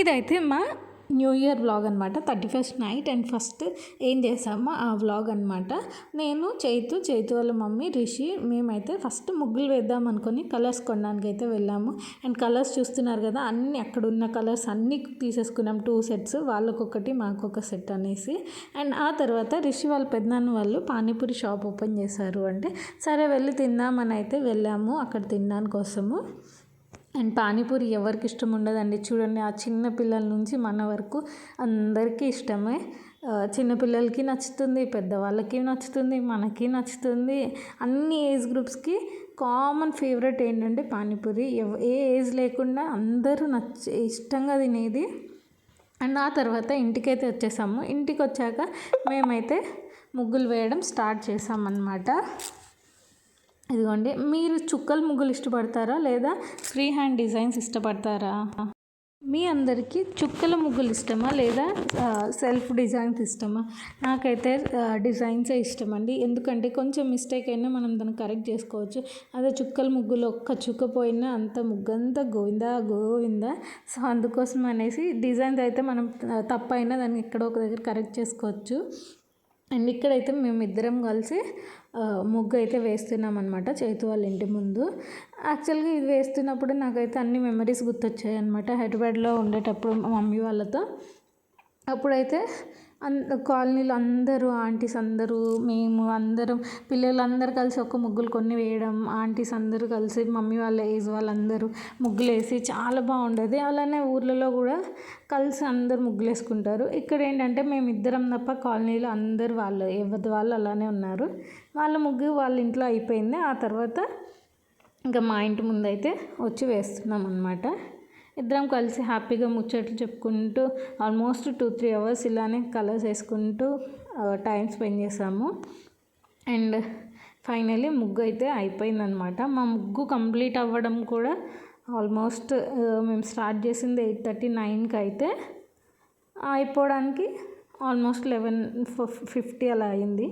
ఇదైతే మా new year vlog అనమాట. 31st నైట్ అండ్ ఫస్ట్ ఏం చేసామో ఆ వ్లాగ్ అనమాట. నేను చైతు వాళ్ళ మమ్మీ రిషి మేమైతే ఫస్ట్ ముగ్గులు వేద్దాం అనుకొని కలర్స్ కొనడానికి అయితే వెళ్ళాము. అండ్ కలర్స్ చూస్తున్నారు కదా, అన్నీ అక్కడ ఉన్న కలర్స్ అన్నీ తీసేసుకున్నాం. 2 sets, వాళ్ళకొకటి మాకొక సెట్ అనేసి. అండ్ ఆ తర్వాత రిషి వాళ్ళ పెద్దనాన్న వాళ్ళు పానీపూరి షాప్ ఓపెన్ చేశారు. అంటే సరే వెళ్ళి తిందామని అయితే వెళ్ళాము అక్కడ తినడానికి కోసము. అండ్ పానీపూరి ఎవరికి ఇష్టం ఉండదండి. చూడండి, ఆ చిన్న పిల్లల నుంచి మన వరకు అందరికీ ఇష్టమే. చిన్నపిల్లలకి నచ్చుతుంది, పెద్దవాళ్ళకి నచ్చుతుంది, మనకి నచ్చుతుంది. అన్ని ఏజ్ గ్రూప్స్కి కామన్ ఫేవరెట్ ఏంటంటే పానీపూరి. ఏ ఏజ్ లేకుండా అందరూ ఇష్టంగా తినేది. అండ్ ఆ తర్వాత ఇంటికైతే వచ్చేసాము. ఇంటికి వచ్చాక మేమైతే ముగ్గులు వేయడం స్టార్ట్ చేసామన్నమాట. ఇదిగోండి, మీరు చుక్కల ముగ్గులు ఇష్టపడతారా లేదా ఫ్రీ హ్యాండ్ డిజైన్స్ ఇష్టపడతారా? మీ అందరికీ చుక్కల ముగ్గులు ఇష్టమా లేదా సెల్ఫ్ డిజైన్స్ ఇష్టమా? నాకైతే డిజైన్సే ఇష్టం అండి. ఎందుకంటే కొంచెం మిస్టేక్ అయినా మనం దాన్ని కరెక్ట్ చేసుకోవచ్చు. అదే చుక్కల ముగ్గులు ఒక్క చుక్క పోయినా అంత ముగ్గంతా గోవిందా. సో అందుకోసం అనేసి డిజైన్స్ అయితే మనం తప్పైనా దాన్ని ఎక్కడో ఒక దగ్గర కరెక్ట్ చేసుకోవచ్చు. అండ్ ఇక్కడైతే మేమిద్దరం కలిసి ముగ్గు అయితే వేస్తున్నాం అనమాట చైతు వాళ్ళ ఇంటి ముందు. యాక్చువల్గా ఇది వేస్తున్నప్పుడు నాకైతే అన్ని మెమరీస్ గుర్తొచ్చాయి అనమాట. హైదరాబాద్లో ఉండేటప్పుడు మా మమ్మీ వాళ్ళతో. అప్పుడైతే కాలనీలో అందరూ ఆంటీస్ అందరూ మేము అందరం పిల్లలందరూ కలిసి ఒక ముగ్గులు కొన్ని వేయడం, ఆంటీస్ అందరూ కలిసి మమ్మీ వాళ్ళ ఏజ్ వాళ్ళందరూ ముగ్గులు వేసి చాలా బాగుండేది. అలానే ఊర్లలో కూడా కలిసి అందరు ముగ్గులు వేసుకుంటారు. ఇక్కడ ఏంటంటే మేము ఇద్దరం తప్ప కాలనీలో అందరు వాళ్ళు ఎవరి వాళ్ళు అలానే ఉన్నారు. వాళ్ళ ముగ్గు వాళ్ళ ఇంట్లో అయిపోయింది. ఆ తర్వాత ఇంకా మా ఇంటి ముందైతే వచ్చి వేస్తున్నాం అన్నమాట. ఇద్దరం కలిసి హ్యాపీగా ముచ్చట్లు చెప్పుకుంటూ ఆల్మోస్ట్ 2-3 అవర్స్ ఇలానే కలర్స్ వేసుకుంటూ టైం స్పెండ్ చేసాము. అండ్ ఫైనలీ ముగ్గు అయితే అయిపోయిందనమాట. మా ముగ్గు కంప్లీట్ అవ్వడం కూడా ఆల్మోస్ట్ మేము స్టార్ట్ చేసింది 8:30-9కి అయితే అయిపోవడానికి ఆల్మోస్ట్ 11:50 అలా అయింది.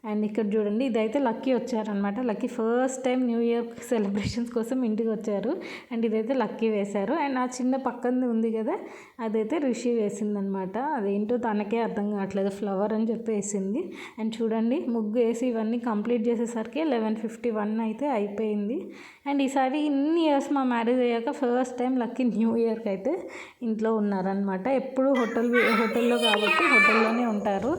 అండ్ ఇక్కడ చూడండి, ఇదైతే లక్కీ వచ్చారనమాట. Lucky first time new year celebrations కోసం ఇంటికి వచ్చారు. అండ్ ఇదైతే లక్కీ వేశారు. అండ్ ఆ చిన్న పక్కన ఉంది కదా, అదైతే రిషి వేసిందనమాట. అదేంటో తనకే అర్థం కావట్లేదు, ఫ్లవర్ అని చెప్పి వేసింది. అండ్ చూడండి, ముగ్గు వేసి ఇవన్నీ కంప్లీట్ చేసేసరికి 11:51 అయితే అయిపోయింది. అండ్ ఈసారి ఇన్ని ఇయర్స్ మా మ్యారేజ్ అయ్యాక ఫస్ట్ టైం లక్కీ న్యూ ఇయర్కి అయితే ఇంట్లో ఉన్నారనమాట. ఎప్పుడు హోటల్లో కాబట్టి హోటల్లోనే ఉంటారు.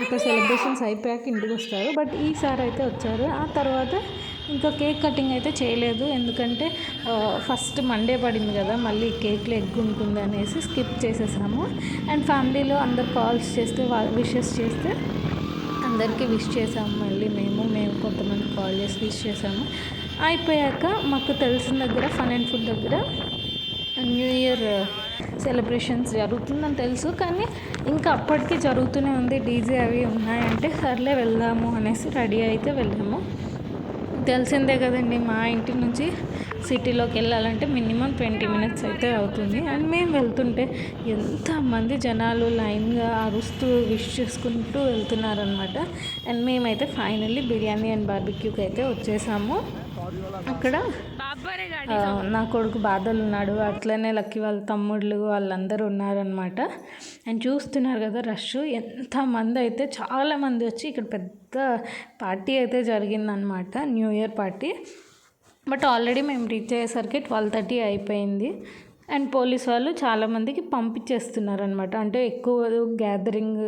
ఇక్కడ సెలబ్రేషన్స్ అయిపోయాక ఇంటికి వస్తారు. బట్ ఈసారి అయితే వచ్చారు. ఆ తర్వాత ఇంకా కేక్ కటింగ్ అయితే చేయలేదు. ఎందుకంటే ఫస్ట్ మండే పడింది కదా, మళ్ళీ కేక్లో ఎగ్ ఉంటుంది అనేసి స్కిప్ చేసేసాము. అండ్ ఫ్యామిలీలో అందరు కాల్స్ చేస్తే విషెస్ చేస్తే అందరికీ విష్ చేసాము. మళ్ళీ మేము కొంతమంది కాల్ చేసి విష్ చేసాము. అయిపోయాక మాకు తెలిసిన దగ్గర ఫన్ అండ్ ఫుడ్ దగ్గర న్యూ ఇయర్ సెలబ్రేషన్స్ జరుగుతుందని తెలుసు, కానీ ఇంకా అప్పటికి జరుగుతూనే ఉంది. డీజే అవి ఉన్నాయంటే సర్లే వెళ్దాము అనేసి రెడీ అయితే వెళ్ళాము. తెలిసిందే కదండి, మా ఇంటి నుంచి సిటీలోకి వెళ్ళాలంటే మినిమం 20 minutes అయితే అవుతుంది. అండ్ మేము వెళ్తుంటే ఎంతమంది జనాలు లైన్గా అరుస్తూ విష్ చేసుకుంటూ వెళ్తున్నారనమాట. అండ్ మేమైతే ఫైనల్లీ బిర్యానీ అండ్ బార్బిక్యూకి అయితే వచ్చేసాము. అక్కడ నా కొడుకు బాధలు ఉన్నాడు, అట్లనే లక్కీ వాళ్ళ తమ్ముళ్ళు వాళ్ళందరూ ఉన్నారనమాట. అండ్ చూస్తున్నారు కదా రష్ ఎంతమంది అయితే, చాలామంది వచ్చి ఇక్కడ పెద్ద పార్టీ అయితే జరిగిందనమాట, new year party. But already మేము రీచ్ అయ్యేసరికి 12:30 అయిపోయింది. అండ్ పోలీస్ వాళ్ళు చాలామందికి పంపించేస్తున్నారనమాట. అంటే ఎక్కువ గ్యాదరింగ్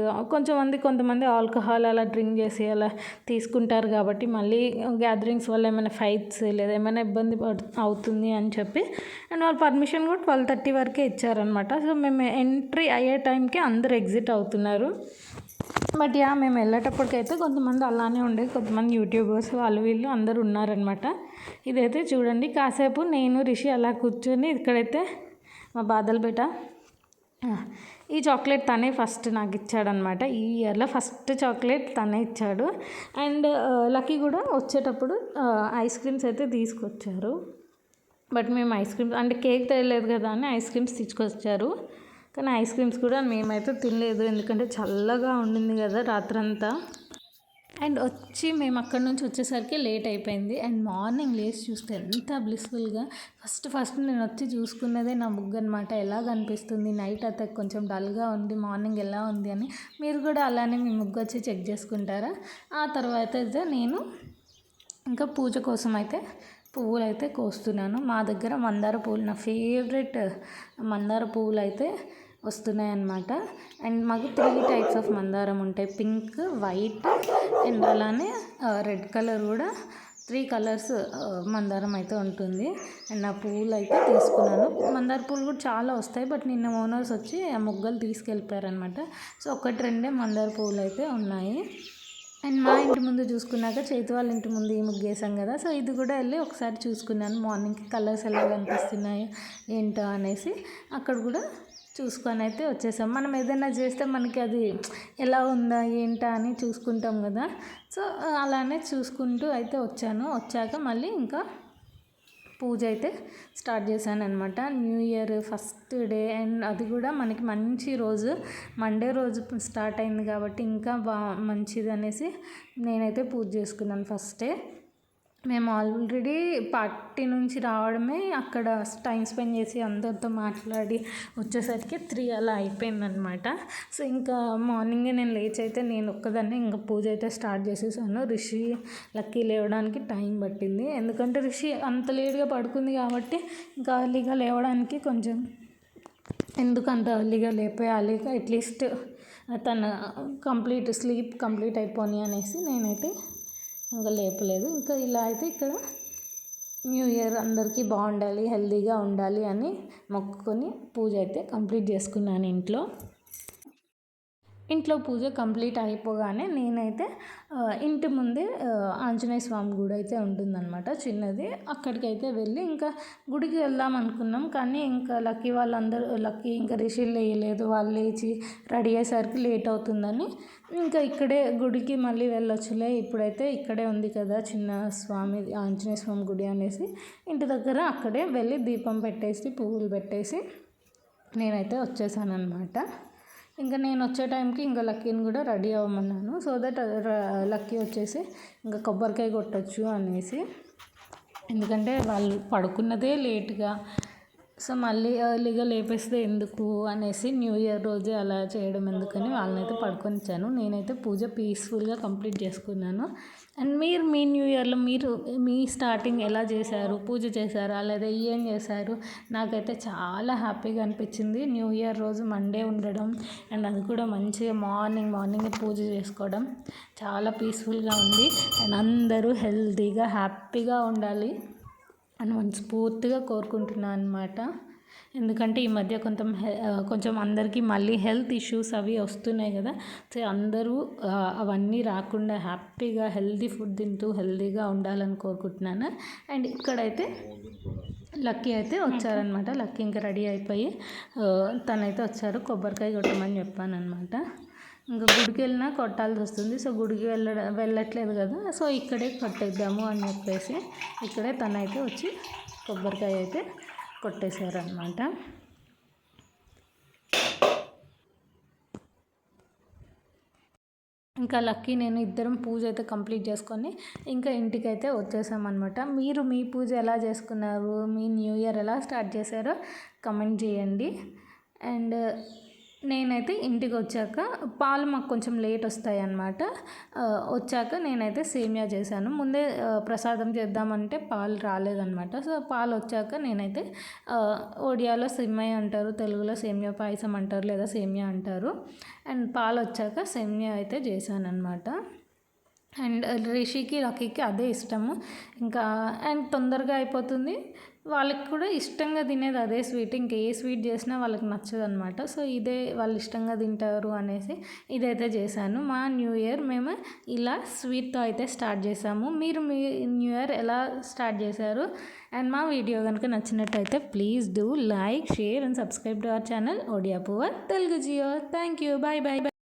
కొంతమంది ఆల్కహాల్ అలా డ్రింక్ చేసి అలా తీసుకుంటారు కాబట్టి మళ్ళీ గ్యాదరింగ్స్ వల్ల ఏమైనా ఫైట్స్ లేదా ఏమైనా ఇబ్బంది అవుతుంది అని చెప్పి అండ్ వాళ్ళ పర్మిషన్ కూడా 12:30 వరకే ఇచ్చారనమాట. సో మేము ఎంట్రీ అయ్యే టైంకి అందరు ఎగ్జిట్ అవుతున్నారు. బట్ మేము వెళ్ళేటప్పటికైతే కొంతమంది అలానే ఉండేది, కొంతమంది యూట్యూబర్స్ వాళ్ళు వీళ్ళు అందరు ఉన్నారనమాట. ఇదైతే చూడండి, కాసేపు నేను రిషి అలా కూర్చొని ఇక్కడైతే మా బాధలు బేట ఈ చాక్లెట్ తనే ఫస్ట్ నాకు ఇచ్చాడనమాట. ఈ ఇయర్లో ఫస్ట్ చాక్లెట్ తనే ఇచ్చాడు. అండ్ లక్కీ కూడా వచ్చేటప్పుడు ఐస్ క్రీమ్స్ అయితే తీసుకొచ్చారు. బట్ మేము ఐస్ క్రీమ్స్ అంటే కేక్ తెలియలేదు కదా అని ఐస్ క్రీమ్స్ తీసుకొచ్చారు. కానీ ఐస్ క్రీమ్స్ కూడా మేమైతే తినలేదు, ఎందుకంటే చల్లగా ఉండింది కదా రాత్రంతా. అండ్ వచ్చి మేము అక్కడి నుంచి వచ్చేసరికి లేట్ అయిపోయింది. అండ్ మార్నింగ్ లేచి చూస్తే ఎంత బ్లిస్ఫుల్గా ఫస్ట్ నేను వచ్చి చూసుకున్నదే నా ముగ్గు అనమాట. ఎలా కనిపిస్తుంది, నైట్ అయితే కొంచెం డల్గా ఉంది, మార్నింగ్ ఎలా ఉంది అని. మీరు కూడా అలానే మీ ముగ్గు వచ్చి చెక్ చేసుకుంటారా? ఆ తర్వాత అయితే నేను ఇంకా పూజ కోసం అయితే పువ్వులు అయితే కోస్తున్నాను. మా దగ్గర మందార పువ్వులు, నా ఫేవరెట్ మందార పువ్వులు అయితే వస్తున్నాయన్నమాట. అండ్ మాకు 3 టైప్స్ ఆఫ్ మందారం ఉంటాయి, పింక్, వైట్ అండ్ అలానే రెడ్ కలర్ కూడా 3 కలర్స్ మందారం అయితే ఉంటుంది. అండ్ ఆ పువ్వులు అయితే తీసుకున్నాను. మందార పువ్వులు కూడా చాలా వస్తాయి, బట్ నిన్న ఓనర్స్ వచ్చి ఆ మొగ్గలు తీసుకెళ్ళిపోయారనమాట. సో 1-2 మందార పువ్వులు అయితే ఉన్నాయి. అండ్ మా ఇంటి ముందు చూసుకున్నాక చైతు వాళ్ళ ఇంటి ముందు ఈ ముగ్గు వేసాం కదా, సో ఇది కూడా వెళ్ళి ఒకసారి చూసుకున్నాను మార్నింగ్కి కలర్స్ ఎలా కనిపిస్తున్నాయో ఏంటో అనేసి. అక్కడ కూడా చూసుకొని అయితే వచ్చేసాం. మనం ఏదైనా చేస్తే మనకి అది ఎలా ఉందా ఏంటా అని చూసుకుంటాం కదా, సో అలానే చూసుకుంటూ అయితే వచ్చాక మళ్ళీ ఇంకా పూజ అయితే స్టార్ట్ చేశాను అనమాట. New year first day and అది కూడా మనకి మంచి రోజు, మండే రోజు స్టార్ట్ అయింది కాబట్టి ఇంకా మంచిది అనేసి నేనైతే పూజ చేసుకున్నాను ఫస్టే. మేము ఆల్రెడీ పార్టీ నుంచి రావడమే అక్కడ టైం స్పెండ్ చేసి అందరితో మాట్లాడి వచ్చేసరికి 3 అలా అయిపోయిందనమాట. సో ఇంకా మార్నింగే నేను లేచి అయితే నేను ఒక్కదాన్నే ఇంకా పూజ అయితే స్టార్ట్ చేసేసాను. రిషి లక్కీ లేవడానికి టైం పట్టింది, ఎందుకంటే రిషి అంత లేట్గా పడుకుంది కాబట్టి ఇంకా అర్లీగా లేవడానికి కొంచెం ఎందుకు అంత అర్లీగా లేపేయాలి, అట్లీస్ట్ తన స్లీప్ కంప్లీట్ అయిపోని అనేసి నేనైతే ఇంకా లేపలేదు. ఇంకా ఇలా అయితే ఇక్కడ న్యూ ఇయర్ అందరికీ బాగుండాలి, హెల్తీగా ఉండాలి అని మొక్కుకొని పూజ అయితే కంప్లీట్ చేసుకున్నాను ఇంట్లో పూజ కంప్లీట్ అయిపోగానే నేనైతే ఇంటి ముందే ఆంజనేయ స్వామి గుడి అయితే ఉంటుందన్నమాట చిన్నది, అక్కడికైతే వెళ్ళి ఇంకా గుడికి వెళ్దాం అనుకున్నాం. కానీ ఇంకా లక్కీ ఇంకా రిషి లేయలేదు, వాళ్ళు లేచి రెడీ అయ్యేసరికి లేట్ అవుతుందని ఇంకా ఇక్కడే గుడికి మళ్ళీ వెళ్ళొచ్చులే, ఇప్పుడైతే ఇక్కడే ఉంది కదా చిన్న స్వామి ఆంజనేయ స్వామి గుడి అనేసి ఇంటి దగ్గర అక్కడే వెళ్ళి దీపం పెట్టేసి పువ్వులు పెట్టేసి నేనైతే వచ్చేసాను అనమాట. ఇంకా నేను వచ్చే టైంకి ఇంకా లక్కీని కూడా రెడీ అవ్వమన్నాను, సో దట్ లక్కీ వచ్చేసి ఇంకా కొబ్బరికాయ కొట్టచ్చు అనేసి. ఎందుకంటే వాళ్ళు పడుకున్నదే లేట్గా, సో మళ్ళీ ఎర్లీగా లేపేస్తే ఎందుకు అనేసి న్యూ ఇయర్ రోజే అలా చేయడం ఎందుకని వాళ్ళనైతే పడుకొనిచ్చాను. నేనైతే పూజ పీస్ఫుల్గా కంప్లీట్ చేసుకున్నాను. అండ్ మీరు మీ న్యూ ఇయర్లో మీ స్టార్టింగ్ ఎలా చేశారు, పూజ చేశారా లేదా ఏం చేశారు? నాకైతే చాలా హ్యాపీగా అనిపించింది న్యూ ఇయర్ రోజు మండే ఉండడం, అండ్ అది కూడా మంచిగా మార్నింగ్ పూజ చేసుకోవడం చాలా పీస్ఫుల్గా ఉంది. అండ్ అందరూ హెల్తీగా హ్యాపీగా ఉండాలి అని మనస్ఫూర్తిగా కోరుకుంటున్నాను అనమాట. ఎందుకంటే ఈ మధ్య కొంచెం అందరికీ మళ్ళీ హెల్త్ ఇష్యూస్ అవి వస్తున్నాయి కదా, సో అందరూ అవన్నీ రాకుండా హ్యాపీగా హెల్తీ ఫుడ్ తింటూ హెల్తీగా ఉండాలని కోరుకుంటున్నాను. అండ్ ఇక్కడైతే లక్కీ అయితే వచ్చారనమాట. లక్కీ ఇంకా రెడీ అయిపోయి తనైతే వచ్చారు, కొబ్బరికాయ కొట్టమని చెప్పాను అనమాట. ఇంకా గుడికి వెళ్ళినా కొట్టాల్సి వస్తుంది, సో గుడికి వెళ్ళట్లేదు కదా, సో ఇక్కడే కొట్టేద్దాము అని చెప్పేసి ఇక్కడే తనైతే వచ్చి కొబ్బరికాయ అయితే కొట్టేశారనమాట. ఇంకా లక్కీ నేను ఇద్దరం పూజ అయితే కంప్లీట్ చేసుకొని ఇంకా ఇంటికైతే వచ్చేసామన్నమాట. మీరు మీ పూజ ఎలా చేసుకున్నారు, మీ న్యూ ఇయర్ ఎలా స్టార్ట్ చేశారో కమెంట్ చేయండి. అండ్ నేనైతే ఇంటికి వచ్చాక పాలు మాకు కొంచెం లేట్ వస్తాయి అన్నమాట. వచ్చాక నేనైతే సేమియా చేశాను. ముందే ప్రసాదం చేద్దామంటే పాలు రాలేదన్నమాట. సో పాలు వచ్చాక నేనైతే ఒడియాలో సేమియా అంటారు, తెలుగులో సేమియా పాయసం అంటారు లేదా సేమియా అంటారు. అండ్ పాలు వచ్చాక సేమియా అయితే చేశాను అనమాట. అండ్ రిషికి లక్కీకి అదే ఇష్టము ఇంకా, అండ్ తొందరగా అయిపోతుంది. వాళ్ళకి కూడా ఇష్టంగా తినేది అదే స్వీట్, ఇంకా ఏ స్వీట్ చేసినా వాళ్ళకి నచ్చదు అనమాట. సో ఇదే వాళ్ళు ఇష్టంగా తింటారు అనేసి ఇదైతే చేశాను. మా న్యూ ఇయర్ మేము ఇలా స్వీట్తో అయితే స్టార్ట్ చేసాము. మీరు మీ న్యూ ఇయర్ ఎలా స్టార్ట్ చేశారు? అండ్ మా వీడియో కనుక నచ్చినట్టయితే please do like, share and subscribe to our channel Odia power Telugu Jio. Thank you, bye bye.